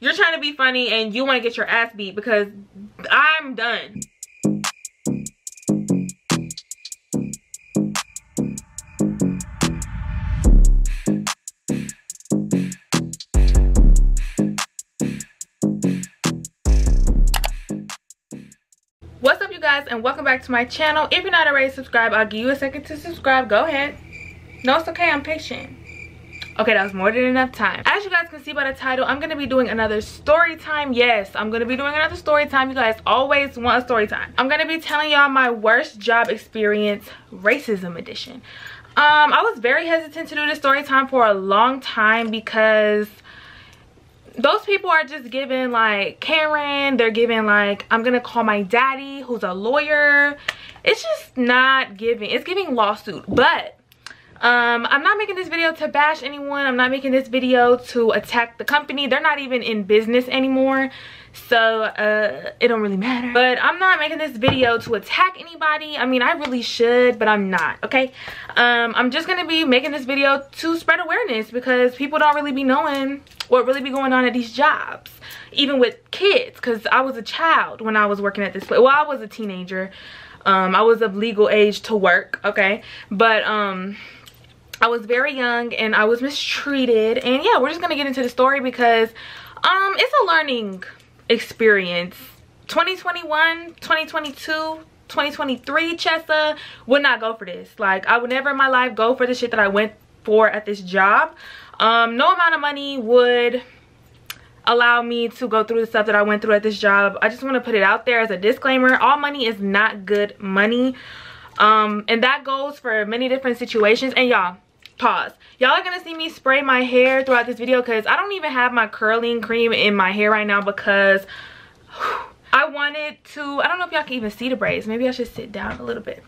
you're trying to be funny and you want to get your ass beat, because I'm done. What's up, you guys, and welcome back to my channel. If you're not already subscribed, I'll give you a second to subscribe. Go ahead. No, it's okay, I'm patient. Okay, that was more than enough time. As you guys can see by the title, I'm gonna be doing another story time. Yes, I'm gonna be doing another story time. You guys always want a story time. I'm gonna be telling y'all my worst job experience, racism edition. I was very hesitant to do this story time for a long time because those people are just giving like Karen, they're giving like, I'm gonna call my daddy who's a lawyer. It's just not giving, it's giving lawsuit. But I'm not making this video to bash anyone. I'm not making this video to attack the company. They're not even in business anymore, so it don't really matter. But I'm not making this video to attack anybody. I mean, I really should, but I'm not, okay? I'm just gonna be making this video to spread awareness, because people don't really be knowing what really be going on at these jobs, even with kids, because I was a child when I was working at this place. Well, I was a teenager. I was of legal age to work, okay? But I was very young and I was mistreated. And yeah, we're just gonna get into the story because it's a learning experience. 2021, 2022, 2023, Chesa would not go for this. Like, I would never in my life go for the shit that I went for at this job. No amount of money would allow me to go through the stuff that I went through at this job. I just want to put it out there as a disclaimer. All money is not good money. And that goes for many different situations. And y'all, pause. Y'all are gonna see me spray my hair throughout this video because I don't even have my curling cream in my hair right now, because I wanted to, I don't know if y'all can even see the braids. Maybe I should sit down a little bit.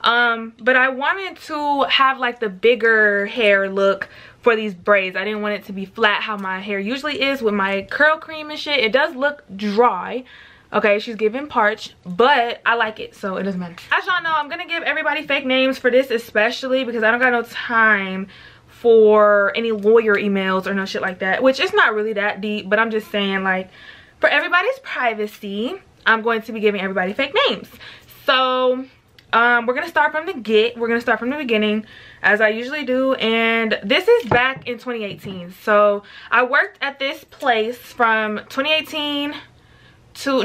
But I wanted to have like the bigger hair look for these braids. I didn't want it to be flat how my hair usually is with my curl cream and shit. It does look dry. Okay, she's giving parched, but I like it, so it doesn't matter. As y'all know, I'm gonna give everybody fake names for this, especially because I don't got no time for any lawyer emails or no shit like that, which is not really that deep, but I'm just saying, like, for everybody's privacy, I'm going to be giving everybody fake names. So we're gonna start from the beginning, as I usually do. And this is back in 2018. So I worked at this place from 2017 to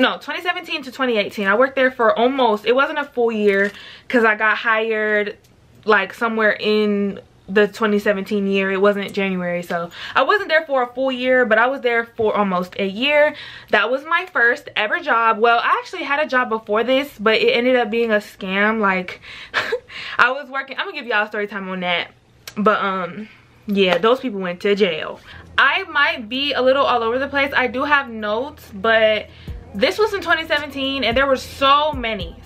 2018. I worked there for almost, it wasn't a full year because I got hired like somewhere in the 2017 year. It wasn't January, so I wasn't there for a full year, but I was there for almost a year. That was my first ever job. Well, I actually had a job before this, but it ended up being a scam. Like, I was working, I'm gonna give y'all a story time on that, but yeah, those people went to jail. I might be a little all over the place. I do have notes, but this was in 2017 and there were so many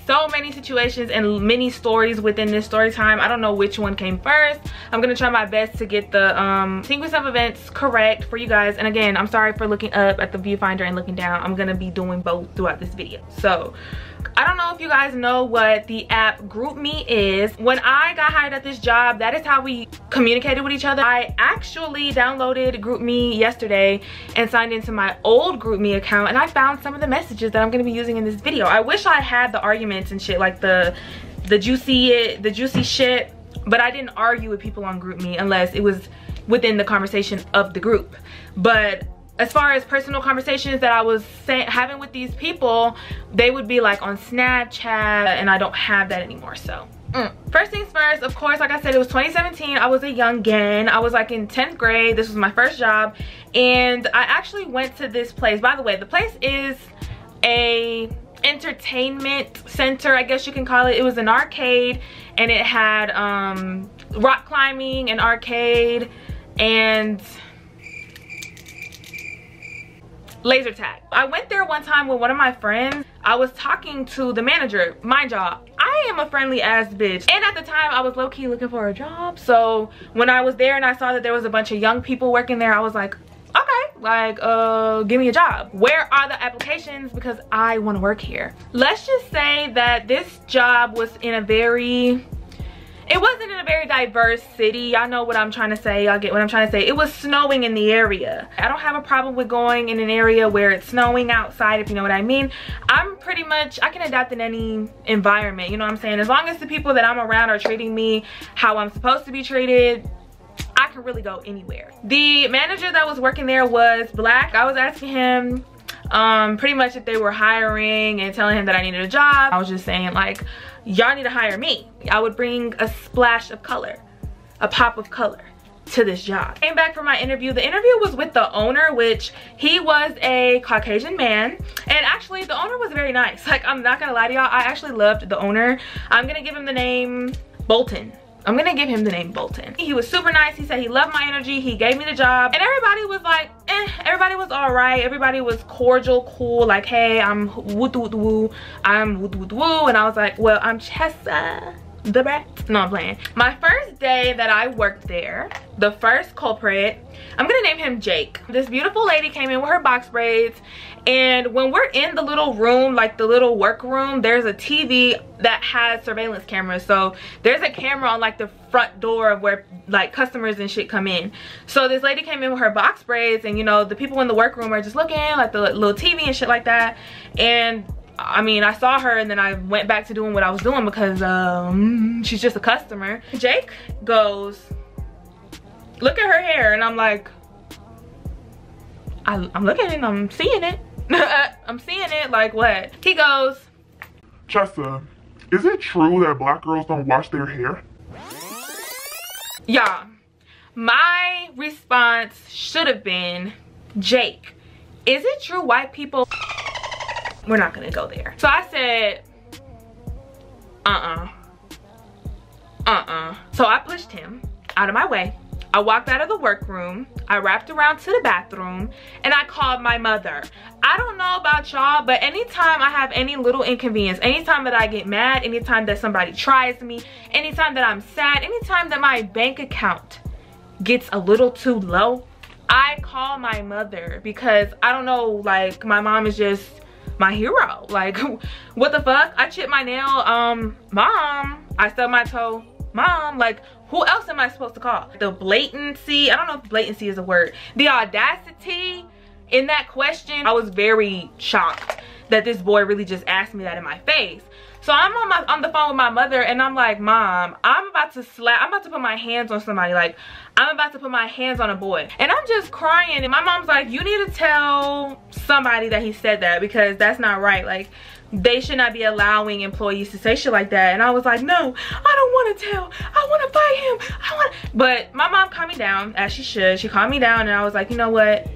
situations and many stories within this story time. I don't know which one came first. I'm gonna try my best to get the sequence of events correct for you guys. And again, I'm sorry for looking up at the viewfinder and looking down. I'm gonna be doing both throughout this video. So I don't know if you guys know what the app GroupMe is. When I got hired at this job, that is how we communicated with each other. I actually downloaded GroupMe yesterday and signed into my old GroupMe account, and I found some of the messages that I'm gonna be using in this video. I wish I had the arguments and shit, like the juicy shit, but I didn't argue with people on GroupMe unless it was within the conversation of the group. But as far as personal conversations that I was having with these people, they would be like on Snapchat, and I don't have that anymore. So first things first, of course, like I said, it was 2017. I was a youngin'. I was like in 10th grade. This was my first job, and I actually went to this place. By the way, the place is a entertainment center, I guess you can call it. It was an arcade, and it had rock climbing, an arcade, and laser tag. I went there one time with one of my friends. I was talking to the manager. Mind y'all, I am a friendly ass bitch, and at the time I was low-key looking for a job. So when I was there and I saw that there was a bunch of young people working there, I was like, okay, like give me a job. Where are the applications, because I want to work here. Let's just say that this job was in a very, it wasn't in a very diverse city. Y'all know what I'm trying to say. Y'all get what I'm trying to say. It was snowing in the area. I don't have a problem with going in an area where it's snowing outside, if you know what I mean. I'm pretty much, I can adapt in any environment, you know what I'm saying? As long as the people that I'm around are treating me how I'm supposed to be treated, I can really go anywhere. The manager that was working there was black. I was asking him pretty much if they were hiring and telling him that I needed a job. I was just saying like, y'all need to hire me. I would bring a splash of color, a pop of color to this job. Came back for my interview. The interview was with the owner, which he was a Caucasian man, and actually the owner was very nice. Like, I'm not gonna lie to y'all, I actually loved the owner. I'm gonna give him the name Bolton. I'm gonna give him the name Bolton. He was super nice. He said he loved my energy. He gave me the job, and everybody was like, everybody was all right. Everybody was cordial, cool, like, hey, I'm woo woo woo, I'm woo woo woo, and I was like, well, I'm ChesaTheBrat. No, I'm playing. My first day that I worked there, the first culprit, I'm gonna name him Jake. This beautiful lady came in with her box braids, and when we're in the little room, like the little work room, there's a TV that has surveillance cameras. So there's a camera on like the front door of where like customers and shit come in. So this lady came in with her box braids, and you know, the people in the workroom are just looking like the little TV and shit like that. And I mean, I saw her and then I went back to doing what I was doing because she's just a customer. Jake goes, look at her hair, and I'm like, I'm looking and I'm seeing it. I'm seeing it, like what? He goes, Chesa, is it true that black girls don't wash their hair? Yeah, my response should have been, Jake, is it true white people? We're not gonna go there. So I said, So I pushed him out of my way. I walked out of the workroom, I wrapped around to the bathroom, and I called my mother. I don't know about y'all, but anytime I have any little inconvenience, anytime that I get mad, anytime that somebody tries me, anytime that I'm sad, anytime that my bank account gets a little too low, I call my mother, because I don't know, like, my mom is just my hero. Like, what the fuck? I chipped my nail, mom. I stubbed my toe, mom. Like, who else am I supposed to call? The blatancy, I don't know if blatancy is a word. The audacity in that question, I was very shocked that this boy really just asked me that in my face. So I'm on the phone with my mother, and I'm like, Mom, I'm about to put my hands on somebody. Like, I'm about to put my hands on a boy. And I'm just crying, and my mom's like, you need to tell somebody that he said that, because that's not right. Like, they should not be allowing employees to say shit like that. And I was like, no, I don't want to tell. I want to fight him. But my mom calmed me down, as she should. She calmed me down, and I was like, you know what?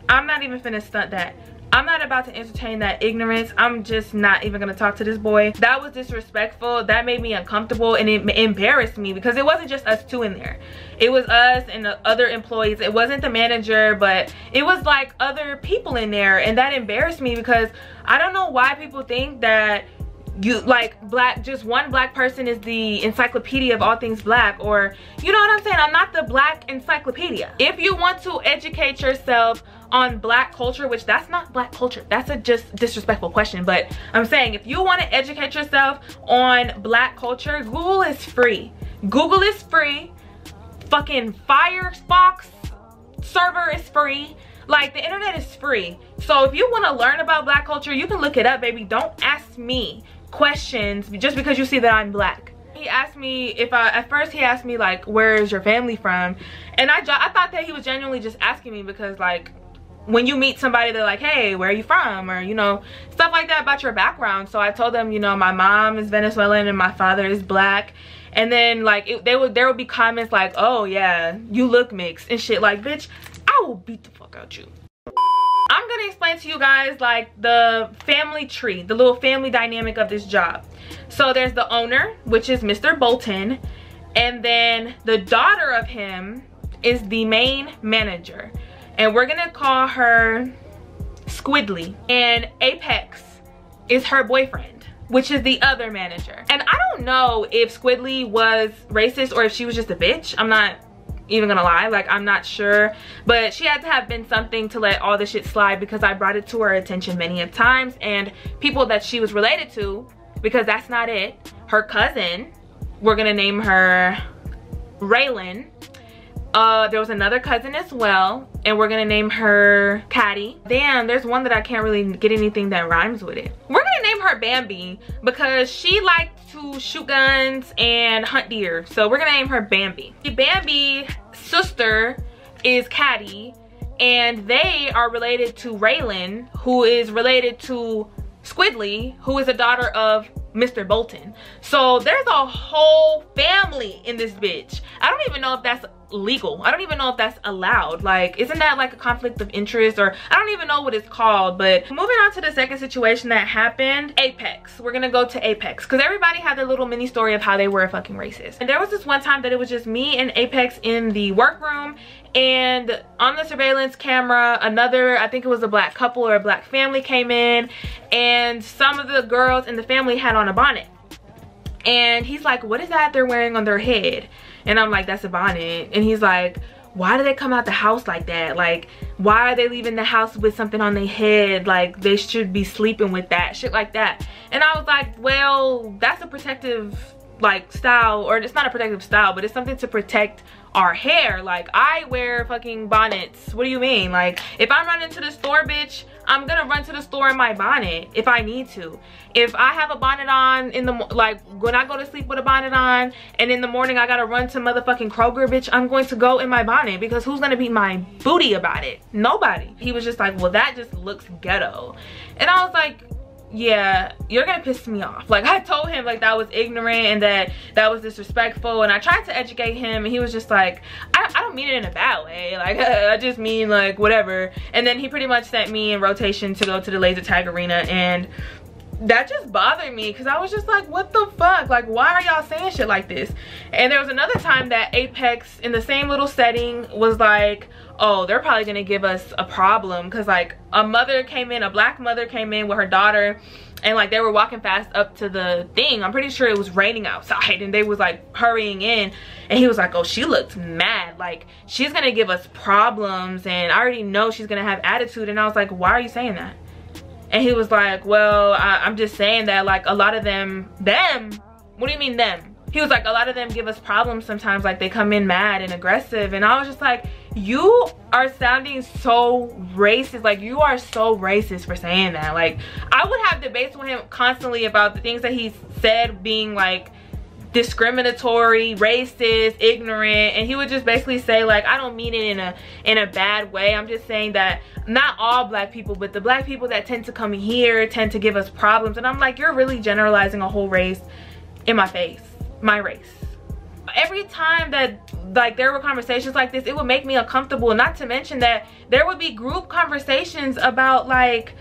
I'm not even finna stunt that. I'm not about to entertain that ignorance. I'm just not even gonna talk to this boy. That was disrespectful. That made me uncomfortable, and it embarrassed me, because it wasn't just us two in there. It was us and the other employees. It wasn't the manager, but it was like other people in there, and that embarrassed me, because I don't know why people think that you like just one black person is the encyclopedia of all things black, or you know what I'm saying? I'm not the black encyclopedia. If you want to educate yourself on black culture, which that's not black culture, that's a just disrespectful question, but I'm saying if you want to educate yourself on black culture, Google is free. Google is free. Fucking Firefox server is free. Like, the internet is free. So if you want to learn about black culture, you can look it up, baby. Don't ask me questions just because you see that I'm black. He asked me if at first he asked me like, where is your family from? And I thought that he was genuinely just asking me, because like, when you meet somebody, they're like, hey, where are you from? Or, you know, stuff like that about your background. So I told them, you know, my mom is Venezuelan and my father is black. And then like, there would be comments like, oh yeah, you look mixed and shit. Like, bitch, I will beat the fuck out you. I'm gonna explain to you guys like the family tree, the little family dynamic of this job. So there's the owner, which is Mr. Bolton, and then the daughter of him is the main manager, and we're gonna call her Squidly, and Apex is her boyfriend, which is the other manager. And I don't know if Squidly was racist or if she was just a bitch. I'm not even gonna lie, like, I'm not sure, but she had to have been something to let all this shit slide, because I brought it to her attention many of times, and people that she was related to, because that's not it. Her cousin we're gonna name her Raylan. There was another cousin as well, and we're gonna name her Caddy. Damn, there's one that I can't really get anything that rhymes with it. We're gonna name her Bambi because she liked to shoot guns and hunt deer. So we're gonna name her Bambi. Bambi's sister is Caddy, and they are related to Raylan, who is related to Squidly, who is a daughter of Mr. Bolton. So there's a whole family in this bitch. I don't even know if that's legal. I don't even know if that's allowed. Like, isn't that like a conflict of interest, or I don't even know what it's called. But moving on to the second situation that happened, Apex. We're gonna go to Apex because everybody had their little mini story of how they were a fucking racist. And there was this one time that it was just me and Apex in the workroom, and on the surveillance camera, another, I think it was a black couple or a black family, came in, and some of the girls in the family had on a bonnet. And he's like, what is that they're wearing on their head? And I'm like, that's a bonnet. And he's like, why do they come out the house like that? Like, why are they leaving the house with something on their head? Like, they should be sleeping with that, shit like that. And I was like, well, that's a protective like style, or it's not a protective style, but it's something to protect our hair. Like, I wear fucking bonnets. What do you mean? Like, if I'm running to the store, bitch, I'm gonna run to the store in my bonnet if I need to. If I have a bonnet on in the, like, when I go to sleep with a bonnet on, and in the morning I gotta run to motherfucking Kroger, bitch, I'm going to go in my bonnet, because who's gonna beat my booty about it? Nobody. He was just like, well, that just looks ghetto. And I was like, yeah, you're gonna piss me off. Like, I told him like that was ignorant and that was disrespectful, and I tried to educate him, and he was just like, I don't mean it in a bad way, like I just mean like whatever. And then he pretty much sent me in rotation to go to the laser tag arena, and that just bothered me because I was just like, what the fuck? Like, why are y'all saying shit like this? And there was another time that Apex in the same little setting was like, oh, they're probably gonna give us a problem, because like a mother came in, a black mother came in with her daughter, and like they were walking fast up to the thing. I'm pretty sure it was raining outside, and they was like hurrying in, and he was like, oh, she looked mad, like she's gonna give us problems, and I already know she's gonna have attitude. And I was like, why are you saying that? And he was like, well, I'm just saying that like a lot of them, what do you mean them? He was like, a lot of them give us problems sometimes, like they come in mad and aggressive. And I was just like, you are sounding so racist. Like, you are so racist for saying that. Like, I would have debates with him constantly about the things that he said being like discriminatory, racist, ignorant, and he would just basically say like, I don't mean it in a bad way. I'm just saying that not all black people, but the black people that tend to come here tend to give us problems. And I'm like, you're really generalizing a whole race in my face, my race. Every time that like there were conversations like this, it would make me uncomfortable. Not to mention that there would be group conversations about like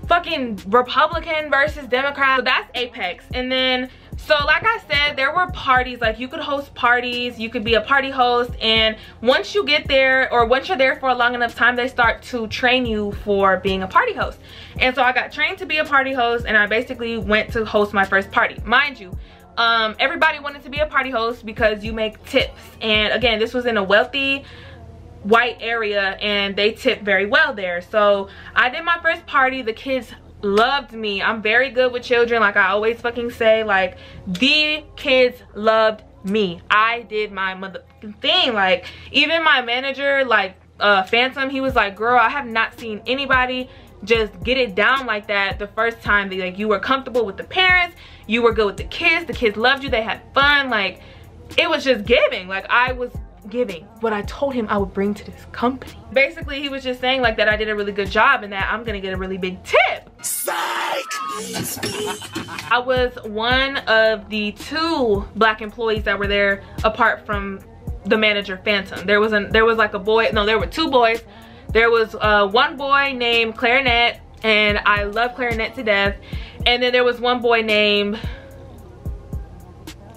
fucking Republican versus Democrat. So that's Apex. And then, so like I said, there were parties, like you could host parties, you could be a party host, and once you get there, or once you're there for a long enough time, they start to train you for being a party host. And so I got trained to be a party host, and I basically went to host my first party. Mind you, everybody wanted to be a party host because you make tips. And again, this was in a wealthy white area, and they tip very well there. So I did my first party. The kids loved me. I'm very good with children, like I always fucking say. Like, the kids loved me. I did my motherfucking thing. Like, even my manager, like Phantom, he was like, girl, I have not seen anybody just get it down like that the first time. Like, you were comfortable with the parents, you were good with the kids loved you, they had fun. Like, it was just giving. Like, I was giving what I told him I would bring to this company. Basically, he was just saying like that I did a really good job and that I'm gonna get a really big tip. Psych! I was one of the 2 black employees that were there, apart from the manager Phantom. There was like a boy, no, there were 2 boys. There was one boy named Clarinet, and I love Clarinet to death. And then there was one boy named,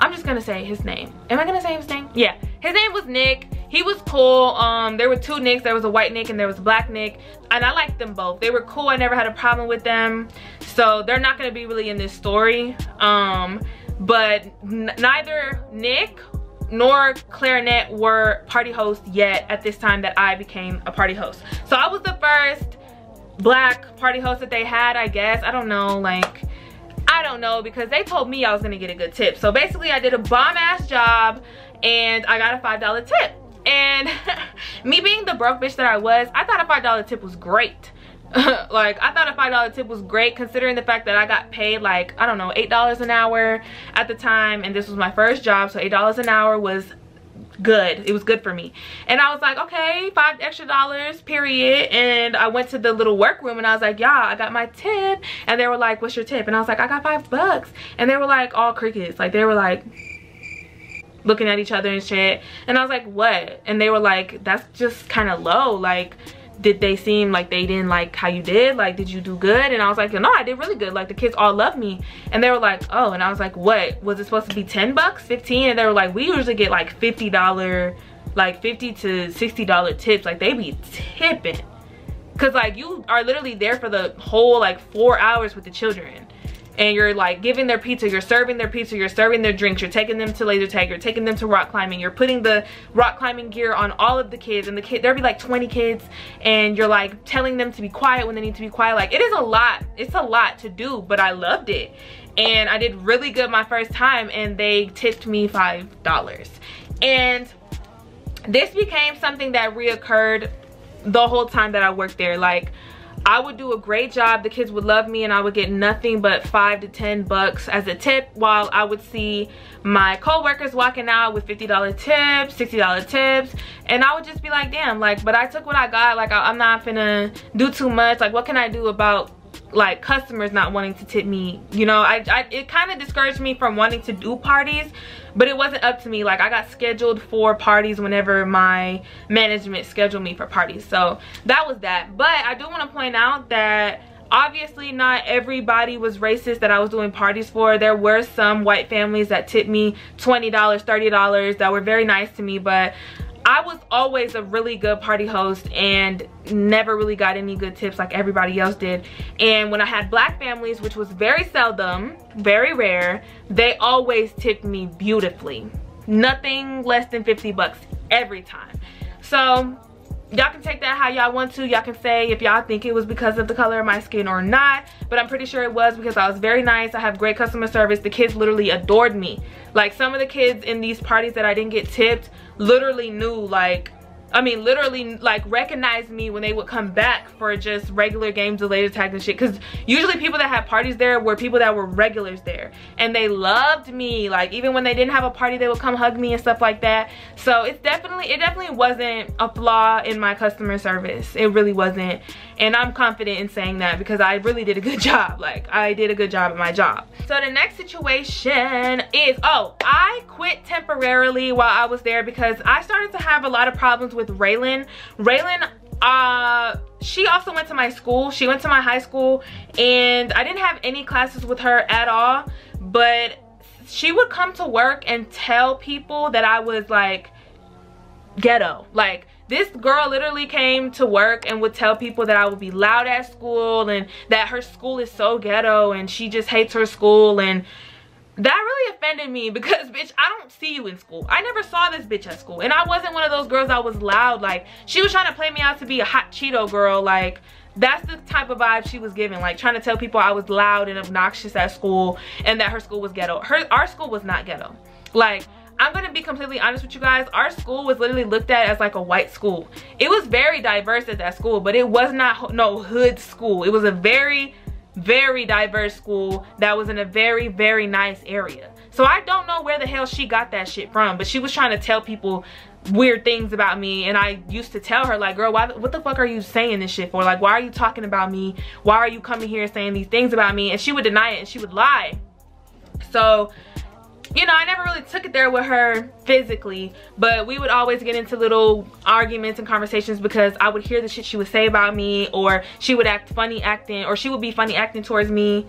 I'm just gonna say his name. Am I gonna say his name? Yeah, his name was Nick. He was cool. There were 2 Nicks. There was a white Nick and there was a black Nick, and I liked them both. They were cool. I never had a problem with them, so they're not gonna be really in this story. But neither Nick nor Clarinet were party hosts yet at this time that I became a party host. So I was the first black party host that they had, I guess. I don't know, like, I don't know, because they told me I was gonna get a good tip. So basically I did a bomb ass job and I got a $5 tip. And me being the broke bitch that I was, I thought a $5 tip was great. Like, I thought a $5 tip was great, considering the fact that I got paid like, I don't know, $8 an hour at the time, and this was my first job, so $8 an hour was good. It was good for me. And I was like, okay, $5 extra, period. And I went to the little workroom and I was like, yeah, I got my tip. And they were like, what's your tip? And I was like, I got $5. And they were like, all crickets. Like, they were like looking at each other and shit. And I was like, what? And they were like, that's just kind of low. Like, did they seem like they didn't like how you did? Like, did you do good? And I was like, no, I did really good. Like, the kids all love me. And they were like, oh. And I was like, what? Was it supposed to be 10 bucks, 15? And they were like, we usually get like $50, like $50 to $60 tips. Like, they be tipping. Cause like, you are literally there for the whole like 4 hours with the children. And you're like giving their pizza, you're serving their pizza, you're serving their drinks, you're taking them to laser tag, you're taking them to rock climbing, you're putting the rock climbing gear on all of the kids, and the kid, there'll be like 20 kids, and you're like telling them to be quiet when they need to be quiet. Like, it is a lot. It's a lot to do, but I loved it. And I did really good my first time, and they tipped me $5. And this became something that reoccurred the whole time that I worked there. Like, I would do a great job, the kids would love me, and I would get nothing but $5 to $10 as a tip, while I would see my co-workers walking out with $50 tips, $60 tips, and I would just be like, damn, like, but I took what I got. Like, I'm not finna do too much. Like, what can I do about like customers not wanting to tip me? You know, it kind of discouraged me from wanting to do parties, but it wasn't up to me. Like, I got scheduled for parties whenever my management scheduled me for parties. So that was that. But I do want to point out that obviously not everybody was racist that I was doing parties for. There were some white families that tipped me $20, $30 that were very nice to me, but I was always a really good party host and never really got any good tips like everybody else did. And when I had black families, which was very seldom, very rare, they always tipped me beautifully. Nothing less than $50 every time. So y'all can take that how y'all want to. Y'all can say if y'all think it was because of the color of my skin or not, but I'm pretty sure it was, because I was very nice. I have great customer service. The kids literally adored me. Like, some of the kids in these parties that I didn't get tipped literally knew, like, I mean, literally, like, recognized me when they would come back for just regular games of laser tag and shit. Because usually people that had parties there were people that were regulars there, and they loved me. Like, even when they didn't have a party, they would come hug me and stuff like that. So it definitely wasn't a flaw in my customer service. It really wasn't. And I'm confident in saying that because I really did a good job. Like, I did a good job at my job. So the next situation is, oh, I quit temporarily while I was there because I started to have a lot of problems with Raylan. Raylan, she also went to my school. She went to my high school, and I didn't have any classes with her at all, but she would come to work and tell people that I was like ghetto. Like, this girl literally came to work and would tell people that I would be loud at school and that her school is so ghetto and she just hates her school. And that really offended me because, bitch, I don't see you in school. I never saw this bitch at school. And I wasn't one of those girls that was loud. Like, she was trying to play me out to be a hot Cheeto girl. Like, that's the type of vibe she was giving. Like, trying to tell people I was loud and obnoxious at school and that her school was ghetto. Our school was not ghetto. Like, I'm gonna be completely honest with you guys. Our school was literally looked at as like a white school. It was very diverse at that school, but it was not no hood school. It was a very, very diverse school that was in a very, very nice area. So I don't know where the hell she got that shit from, but she was trying to tell people weird things about me, and I used to tell her, like, girl, what the fuck are you saying this shit for? Like, why are you talking about me? Why are you coming here saying these things about me? And she would deny it and she would lie. So, you know, I never really took it there with her physically, but we would always get into little arguments and conversations because I would hear the shit she would say about me, or she would act funny acting, or she would be funny acting towards me.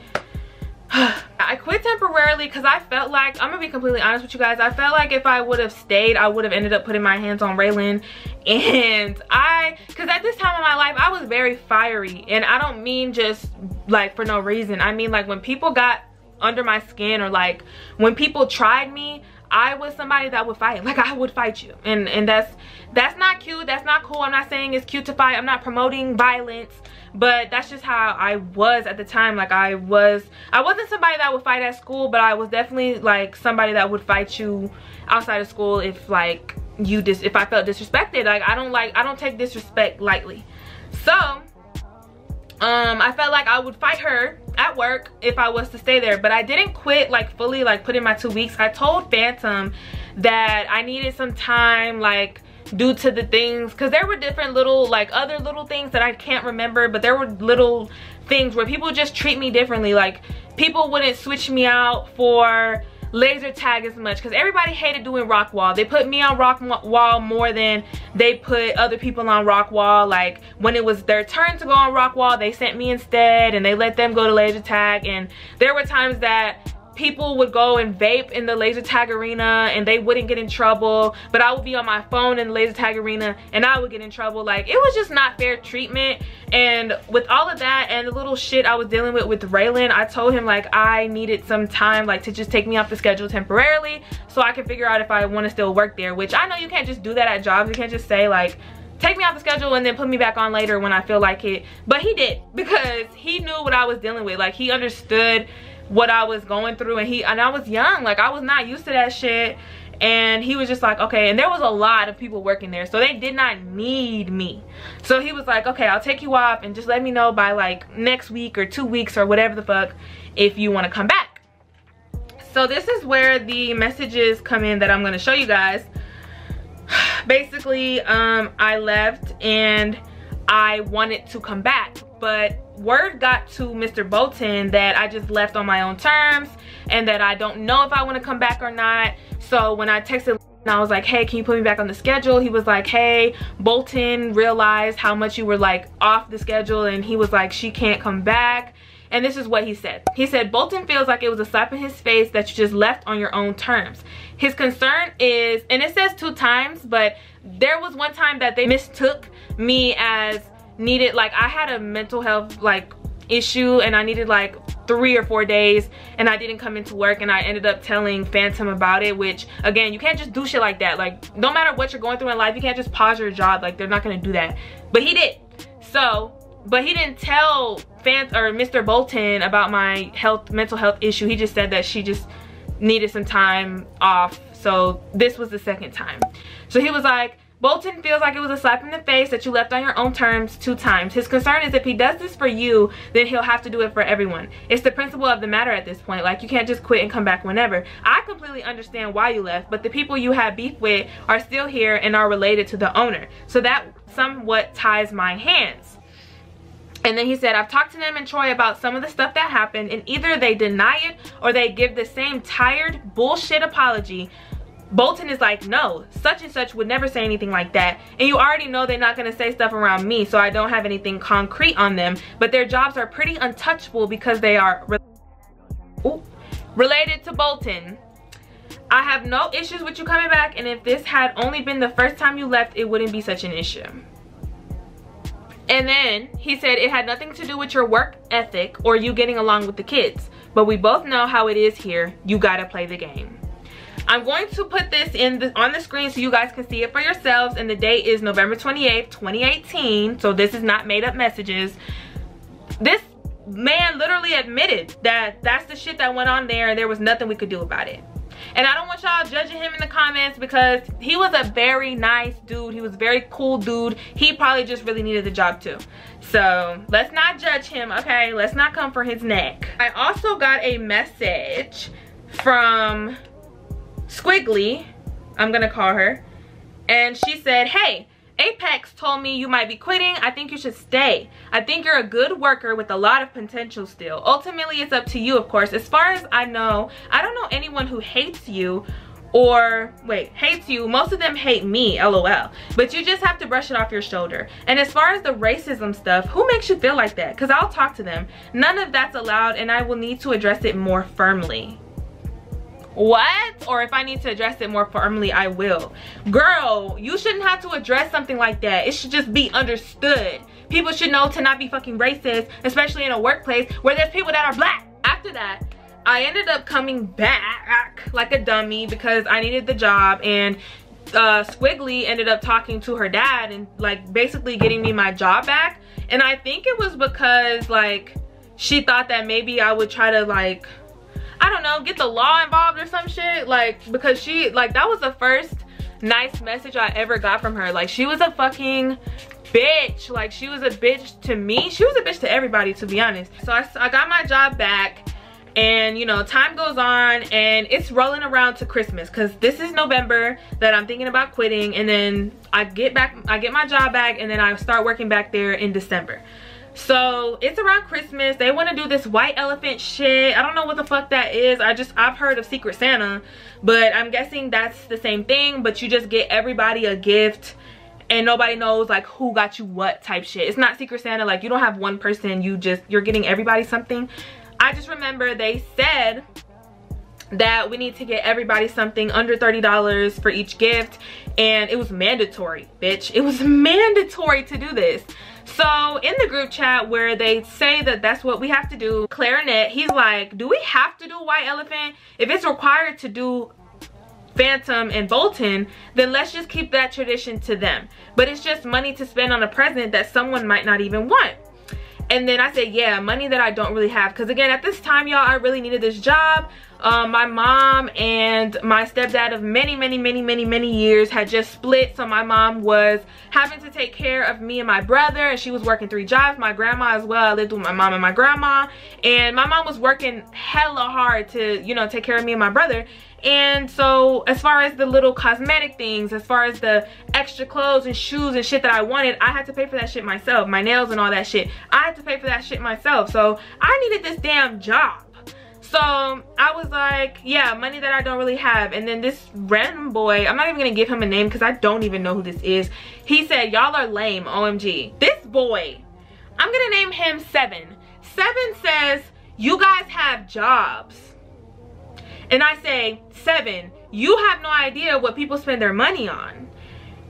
I quit temporarily because I felt like, I'm gonna be completely honest with you guys, I felt like if I would have stayed, I would have ended up putting my hands on Raylan. And because at this time in my life, I was very fiery, and I don't mean just like for no reason. I mean, like, when people got under my skin, or like when people tried me, I was somebody that would fight. Like, I would fight you, and that's not cute, that's not cool. I'm not saying it's cute to fight, I'm not promoting violence, but that's just how I was at the time. Like, I wasn't somebody that would fight at school, but I was definitely like somebody that would fight you outside of school if like if I felt disrespected. Like, I don't take disrespect lightly. So I felt like I would fight her at work if I was to stay there, but I didn't quit like fully, like put in my 2 weeks. I told Phantom that I needed some time, like due to the things, because there were different little, like other little things that I can't remember, but there were little things where people just treat me differently. Like, people wouldn't switch me out for laser tag as much, because everybody hated doing rock wall. They put me on rock wall more than they put other people on rock wall. Like, when it was their turn to go on rock wall, they sent me instead, and they let them go to laser tag. And there were times that people would go and vape in the laser tag arena and they wouldn't get in trouble, but I would be on my phone in the laser tag arena and I would get in trouble. Like, it was just not fair treatment. And with all of that and the little shit I was dealing with Raylan, I told him like I needed some time, like to just take me off the schedule temporarily so I can figure out if I want to still work there, which I know you can't just do that at jobs. You can't just say like, take me off the schedule and then put me back on later when I feel like it. But he did, because he knew what I was dealing with. Like, he understood what I was going through, and I was young, like I was not used to that shit, and he was just like, okay. And there was a lot of people working there, so they did not need me. So he was like, okay, I'll take you off and just let me know by like next week or 2 weeks or whatever the fuck if you want to come back. So this is where the messages come in that I'm going to show you guys. Basically, I left and I wanted to come back, but word got to Mr. Bolton that I just left on my own terms and that I don't know if I want to come back or not. So when I texted and I was like, hey, can you put me back on the schedule? He was like, hey, Bolton realized how much you were like off the schedule, and he was like, she can't come back. And this is what he said. He said, Bolton feels like it was a slap in his face that you just left on your own terms. His concern is, and it says 2 times, but there was one time that they mistook me as needed, like I had a mental health like issue and I needed like 3 or 4 days and I didn't come into work, and I ended up telling Phantom about it, which again, you can't just do shit like that. Like, no matter what you're going through in life, you can't just pause your job. Like, they're not gonna do that, but he did. So, but he didn't tell Mr. Bolton about my mental health issue. He just said that she just needed some time off. So this was the 2nd time. So he was like, Bolton feels like it was a slap in the face that you left on your own terms 2 times. His concern is if he does this for you, then he'll have to do it for everyone. It's the principle of the matter at this point. Like, you can't just quit and come back whenever. I completely understand why you left, but the people you have beef with are still here and are related to the owner. So that somewhat ties my hands. And then he said, I've talked to them and Troy about some of the stuff that happened, and either they deny it or they give the same tired bullshit apology. Bolton is like, no, such and such would never say anything like that, and you already know they're not going to say stuff around me, so I don't have anything concrete on them, but their jobs are pretty untouchable because they are related to Bolton. I have no issues with you coming back, and if this had only been the first time you left, it wouldn't be such an issue. And then he said it had nothing to do with your work ethic or you getting along with the kids, but we both know how it is here. You gotta play the game. I'm going to put this on the screen so you guys can see it for yourselves, and the date is November 28th, 2018, so this is not made up messages. This man literally admitted that that's the shit that went on there and there was nothing we could do about it. And I don't want y'all judging him in the comments, because he was a very nice dude. He was a very cool dude. He probably just really needed the job too. So let's not judge him, okay? Let's not come for his neck. I also got a message from Squiggly, I'm gonna call her, and she said, hey, Apex told me you might be quitting. I think you should stay. I think you're a good worker with a lot of potential still. Ultimately, it's up to you, of course. As far as I know, I don't know anyone who hates you or, hates you. Most of them hate me, LOL. But you just have to brush it off your shoulder. And as far as the racism stuff, who makes you feel like that? Because I'll talk to them. None of that's allowed, and I will need to address it more firmly. What? Or if I need to address it more firmly, I will. Girl, you shouldn't have to address something like that. It should just be understood. People should know to not be fucking racist, especially in a workplace where there's people that are black. After that, I ended up coming back like a dummy because I needed the job, and Squiggly ended up talking to her dad and like basically getting me my job back. And I think it was because like she thought that maybe I would try to like, I don't know, get the law involved or some shit, like because she like, that was the first nice message I ever got from her. Like she was a fucking bitch. Like she was a bitch to me. She was a bitch to everybody, to be honest. So I got my job back, and you know, time goes on and it's rolling around to Christmas, because this is November that I'm thinking about quitting, and then I get my job back, and then I start working back there in December. So it's around Christmas. They want to do this white elephant shit. I don't know what the fuck that is. I've heard of Secret Santa, but I'm guessing that's the same thing, but you just get everybody a gift and nobody knows like who got you what type shit. It's not Secret Santa, like you don't have one person, you're getting everybody something. I just remember they said that we need to get everybody something under $30 for each gift, and it was mandatory, bitch. It was mandatory to do this. So in the group chat where they say that that's what we have to do, Clarinet, he's like, do we have to do white elephant? If it's required to do Phantom and Bolton, then let's just keep that tradition to them. But it's just money to spend on a present that someone might not even want. And then I said, yeah, money that I don't really have. Because again, at this time, y'all, I really needed this job. My mom and my stepdad of many years had just split. So my mom was having to take care of me and my brother, and she was working 3 jobs. My grandma as well. I lived with my mom and my grandma. And my mom was working hella hard to, you know, take care of me and my brother. And so as far as the little cosmetic things, as far as the extra clothes and shoes and shit that I wanted, I had to pay for that shit myself. My nails and all that shit, I had to pay for that shit myself. So I needed this damn job. So I was like, yeah, money that I don't really have. And then this random boy, I'm not even gonna give him a name because I don't even know who this is. He said, y'all are lame, OMG. This boy, I'm gonna name him 7. 7 says, you guys have jobs. And I say, 7, you have no idea what people spend their money on.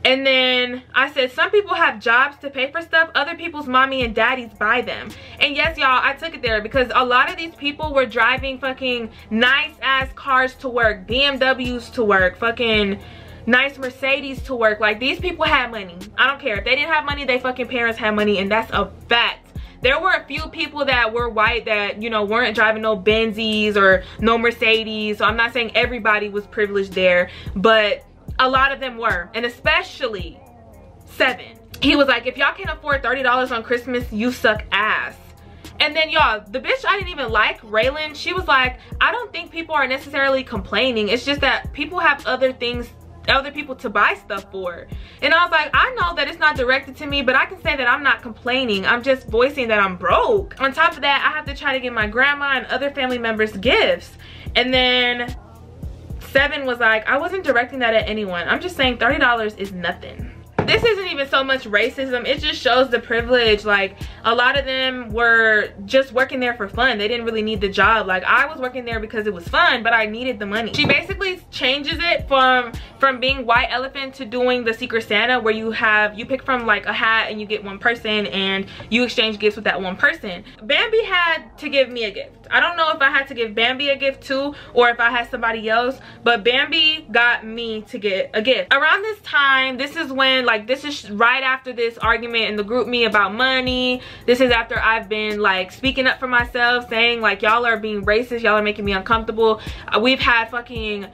And then I said, some people have jobs to pay for stuff, other people's mommy and daddies buy them. And yes, y'all, I took it there because a lot of these people were driving fucking nice ass cars to work, BMWs to work, fucking nice Mercedes to work. Like, these people had money. I don't care. If they didn't have money, they fucking parents had money, and that's a fact. There were a few people that were white that, you know, weren't driving no Benzes or no Mercedes. So I'm not saying everybody was privileged there, but a lot of them were, and especially 7. He was like, if y'all can't afford $30 on Christmas, you suck ass. And then y'all, the bitch I didn't even like, Raylan, she was like, I don't think people are necessarily complaining. It's just that people have other things, other people to buy stuff for. And I was like, I know that it's not directed to me, but I can say that I'm not complaining. I'm just voicing that I'm broke. On top of that, I have to try to get my grandma and other family members gifts. And then 7 was like, I wasn't directing that at anyone. I'm just saying $30 is nothing. This isn't even so much racism, it just shows the privilege. Like, a lot of them were just working there for fun. They didn't really need the job. Like, I was working there because it was fun, but I needed the money. She basically changes it from being white elephant to doing the Secret Santa, where you pick from like a hat and you get one person and you exchange gifts with that one person. Bambi had to give me a gift. I don't know if I had to give Bambi a gift too, or if I had somebody else, but Bambi got me to get a gift. Around this time, this is when, like, this is right after this argument in the group me about money. This is after I've been like speaking up for myself, saying like, y'all are being racist, y'all are making me uncomfortable. We've had fucking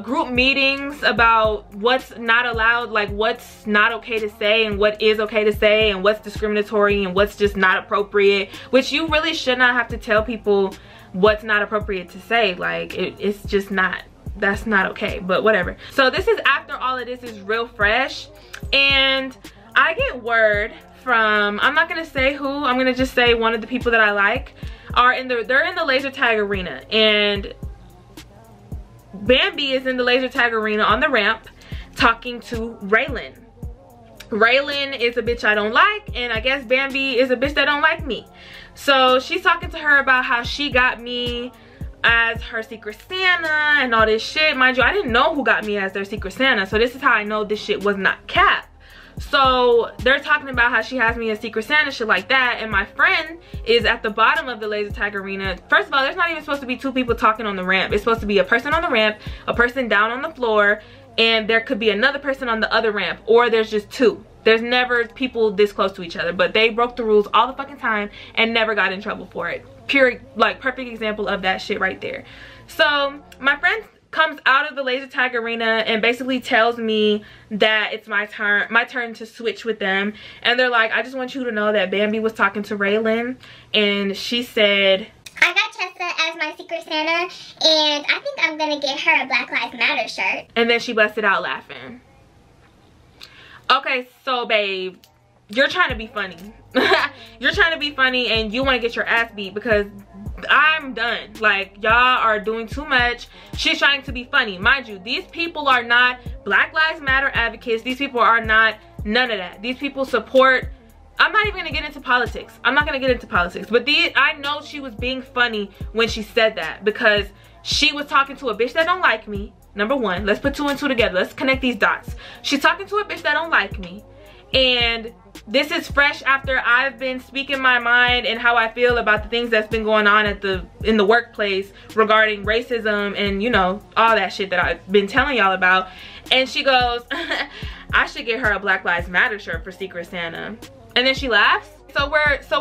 group meetings about what's not allowed, like what's not okay to say and what is okay to say and what's discriminatory and what's just not appropriate, which you really should not have to tell people what's not appropriate to say. Like, it's just not, that's not okay, but whatever. So this is after all of this is real fresh, and I get word from, I'm not gonna say who, I'm gonna just say one of the people that I like they're in the laser tag arena, and Bambi is in the laser tag arena on the ramp talking to Raylan. Raylan is a bitch I don't like, and I guess Bambi is a bitch that don't like me. So she's talking to her about how she got me as her Secret Santa and all this shit. Mind you, I didn't know who got me as their Secret Santa, so this is how I know this shit was not cap. So they're talking about how she has me as Secret Santa, shit like that, and my friend is at the bottom of the laser tag arena. First of all, there's not even supposed to be two people talking on the ramp. It's supposed to be a person on the ramp, a person down on the floor, and there could be another person on the other ramp, or there's just two. There's never people this close to each other, but they broke the rules all the fucking time and never got in trouble for it. Pure, like, perfect example of that shit right there. So my friend comes out of the laser tag arena and basically tells me that it's my turn to switch with them. And they're like, I just want you to know that Bambi was talking to Raylan, and she said, I got Chesa as my Secret Santa, and I think I'm gonna get her a Black Lives Matter shirt. And then she busted out laughing. Okay, so babe, you're trying to be funny. You're trying to be funny and you want to get your ass beat, because I'm done. Like, y'all are doing too much. She's trying to be funny. Mind you, these people are not Black Lives Matter advocates. These people are not none of that. These people support, I'm not even gonna get into politics. I'm not gonna get into politics. But I know she was being funny when she said that, because she was talking to a bitch that don't like me. Number one, let's put two and two together. Let's connect these dots. She's talking to a bitch that don't like me. And this is fresh after I've been speaking my mind and how I feel about the things that's been going on in the workplace regarding racism and, you know, all that shit that I've been telling y'all about. And she goes, I should get her a Black Lives Matter shirt for Secret Santa. And then she laughs. So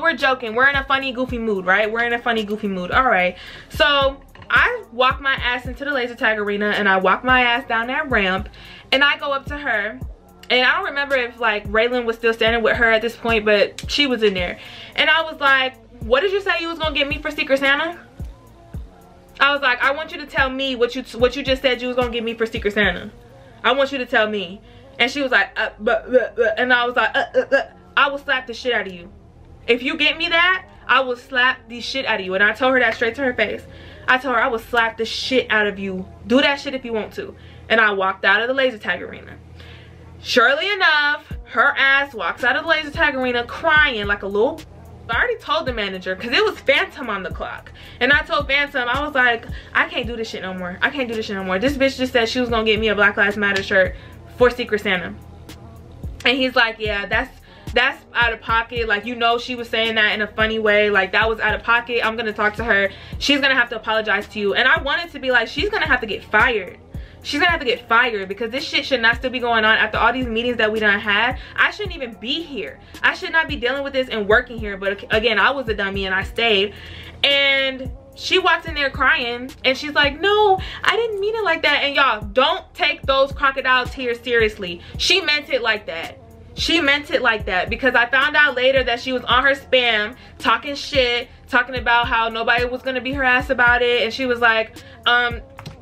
we're joking. We're in a funny, goofy mood, right? We're in a funny, goofy mood. All right. So I walk my ass into the laser tag arena and I walk my ass down that ramp and I go up to her, and I don't remember if like Raylan was still standing with her at this point, but she was in there. And I was like, what did you say you was gonna get me for Secret Santa? I was like, I want you to tell me what you just said you was gonna get me for Secret Santa. I want you to tell me. And she was like, and I was like, I will slap the shit out of you. If you get me that, I will slap the shit out of you. And I told her that straight to her face. I told her I will slap the shit out of you. Do that shit if you want to. And I walked out of the laser tag arena. Surely enough, her ass walks out of the laser tag arena crying like a little. I already told the manager, because it was Phantom on the clock. And I told Phantom, I was like, I can't do this shit no more. I can't do this shit no more. This bitch just said she was gonna get me a Black Lives Matter shirt for Secret Santa. And he's like, yeah, that's out of pocket. Like, you know, she was saying that in a funny way. Like, that was out of pocket. I'm gonna talk to her. She's gonna have to apologize to you. And I wanted to be like, she's gonna have to get fired. She's gonna have to get fired, because this shit should not still be going on after all these meetings that we done had. I shouldn't even be here. I should not be dealing with this and working here. But again, I was a dummy and I stayed. And she walked in there crying and she's like, no, I didn't mean it like that. And y'all, don't take those crocodile tears seriously. She meant it like that. She meant it like that, because I found out later that she was on her spam talking shit, talking about how nobody was gonna beat her ass about it. And she was like,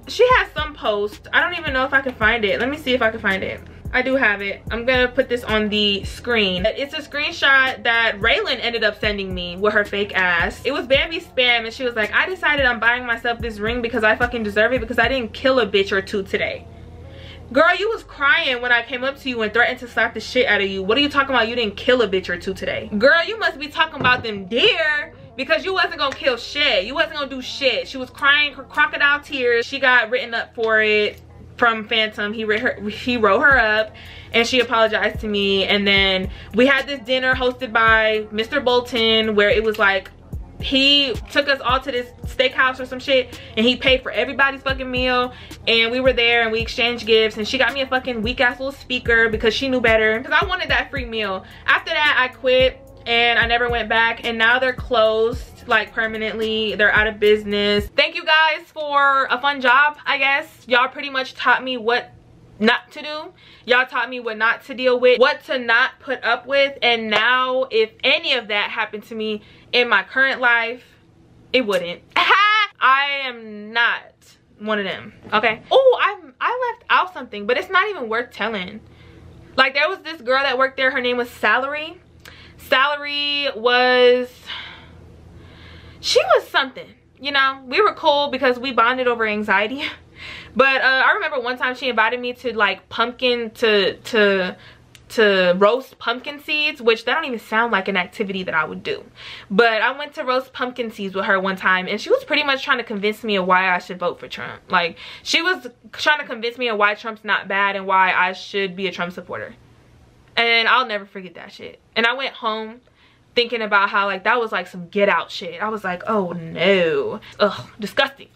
she has some post. I don't even know if I can find it. Let me see if I can find it. I do have it. I'm gonna put this on the screen. It's a screenshot that Raylan ended up sending me with her fake ass. It was Bambi's spam, and she was like, I decided I'm buying myself this ring because I fucking deserve it, because I didn't kill a bitch or two today. Girl, you was crying when I came up to you and threatened to slap the shit out of you. What are you talking about? You didn't kill a bitch or two today. Girl, you must be talking about them deer, because you wasn't gonna kill shit. You wasn't gonna do shit. She was crying her crocodile tears. She got written up for it from Phantom. He wrote her up and she apologized to me. And then we had this dinner hosted by Mr. Bolton, where it was like, he took us all to this steakhouse or some shit and he paid for everybody's fucking meal, and we were there and we exchanged gifts, and she got me a fucking weak ass little speaker because she knew better, because I wanted that free meal. After that, I quit and I never went back, and now they're closed, like permanently. They're out of business. Thank you guys for a fun job, I guess. Y'all pretty much taught me what not to do. Y'all taught me what not to deal with, what to not put up with. And now if any of that happened to me in my current life, it wouldn't. I am not one of them, okay? Oh, I left out something, but it's not even worth telling. Like, there was this girl that worked there. Her name was Salary. Salary was, she was something, you know. We were cool because we bonded over anxiety. But I remember one time she invited me to like pumpkin to roast pumpkin seeds, which that don't even sound like an activity that I would do. But I went to roast pumpkin seeds with her one time, and she was pretty much trying to convince me of why I should vote for Trump. Like, she was trying to convince me of why Trump's not bad and why I should be a Trump supporter. And I'll never forget that shit. And I went home thinking about how like that was like some get out shit. I was like, oh no. Ugh, disgusting.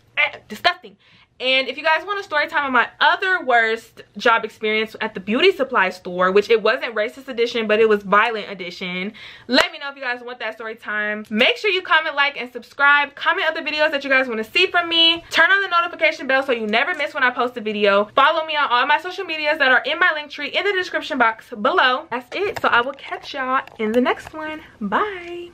Disgusting. And if you guys want a story time on my other worst job experience at the beauty supply store, which it wasn't racist edition, but it was violent edition, let me know if you guys want that story time. Make sure you comment, like, and subscribe. Comment other videos that you guys want to see from me. Turn on the notification bell so you never miss when I post a video. Follow me on all my social medias that are in my link tree in the description box below. That's it. So I will catch y'all in the next one. Bye.